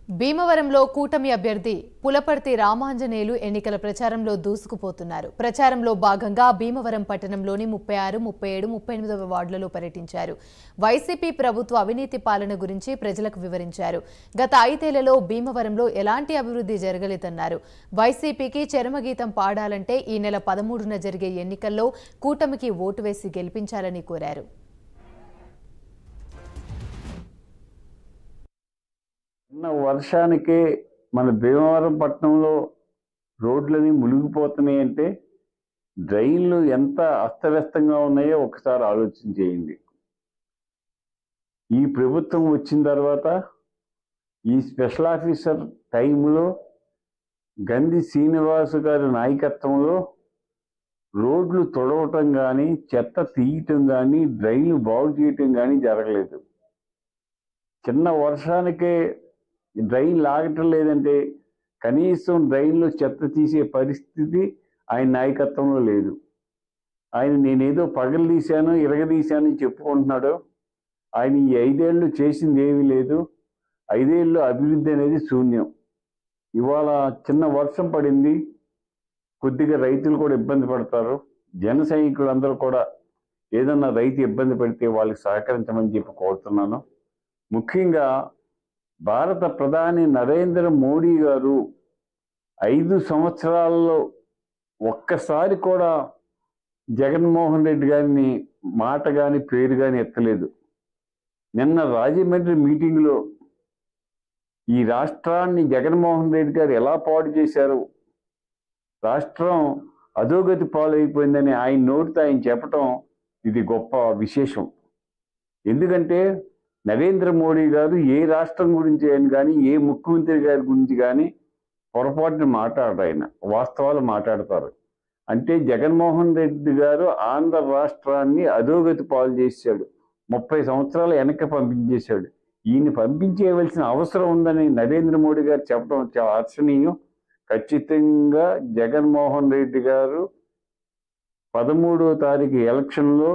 భీమవరంలో కూటమి అభ్యర్థి పులపర్తి రామాంజనేయులు ఎన్నికల ప్రచారంలో దూసుకుపోతున్నారు. ప్రచారంలో భాగంగా భీమవరం పట్టణంలోని 36, 37, 38వ వార్డులలో పర్యటించారు. వైసీపీ ప్రభుత్వ అవినీతి పాలన గురించి ప్రజలకు వివరించారు. గత 5 ఏళ్లలో భీమవరంలో ఎలాంటి అభివృద్ధి జరగలేదన్నారు. వైసీపీకి చరమగీతం పాడాలంటే ఈ నెల 13న జరిగే ఎన్నికల్లో కూటమికి ఓటు వేసి గెలిపించాలని కోరారు. వర్షానికే మన భీమవరం పట్టణంలో రోడ్లని మునిగిపోతున్నాయి అంటే డ్రైన్లు ఎంత అస్తవ్యస్తంగా ఉన్నాయో ఒకసారి ఆలోచన చేయండి. ఈ ప్రభుత్వం వచ్చిన తర్వాత ఈ స్పెషల్ ఆఫీసర్ టైంలో గంధి శ్రీనివాస్ గారి నాయకత్వంలో రోడ్లు తొడవటం కానీ, చెత్త తీయటం కానీ, డ్రైన్లు బాగు చేయటం కానీ జరగలేదు. చిన్న వర్షానికే డ్రైన్ లాగటం లేదంటే కనీసం డ్రైన్లో చెత్త తీసే పరిస్థితి ఆయన నాయకత్వంలో లేదు. ఆయన నేనేదో పగలు తీశాను, ఇరగదీశాను అని చెప్పుకుంటున్నాడు. ఆయన ఈ 5 ఏళ్ళు చేసింది ఏమీ లేదు. 5 ఏళ్ళు అభివృద్ధి అనేది శూన్యం. ఇవాళ చిన్న వర్షం పడింది, కొద్దిగా రైతులు కూడా ఇబ్బంది పడతారు. జన సైనికులందరూ కూడా ఏదన్నా రైతు ఇబ్బంది పడితే వాళ్ళకి సహకరించమని చెప్పి కోరుతున్నాను. ముఖ్యంగా భారత ప్రధాని నరేంద్ర మోడీ గారు 5 సంవత్సరాల్లో ఒక్కసారి కూడా జగన్మోహన్ రెడ్డి గారిని మాట కానీ పేరు కానీ ఎత్తలేదు. నిన్న రాజమండ్రి మీటింగ్లో ఈ రాష్ట్రాన్ని జగన్మోహన్ రెడ్డి గారు ఎలా పాడు చేశారు, రాష్ట్రం అధోగతి పాలైపోయిందని ఆయన నోటితో ఆయన చెప్పటం ఇది గొప్ప విశేషం. ఎందుకంటే నరేంద్ర మోడీ గారు ఏ రాష్ట్రం గురించి ఆయన కానీ, ఏ ముఖ్యమంత్రి గారి గురించి కానీ పొరపాటున మాట్లాడరు. ఆయన వాస్తవాలు మాట్లాడతారు. అంటే జగన్మోహన్ రెడ్డి గారు ఆంధ్ర రాష్ట్రాన్ని అధోగతి పాలు చేశాడు, 30 సంవత్సరాలు వెనక్కి పంపించేశాడు. ఈయన పంపించేయవలసిన అవసరం ఉందని నరేంద్ర మోడీ గారు చెప్పడం చాలా హర్షణీయం. ఖచ్చితంగా జగన్మోహన్ రెడ్డి గారు 13వ తారీఖు ఎలక్షన్లో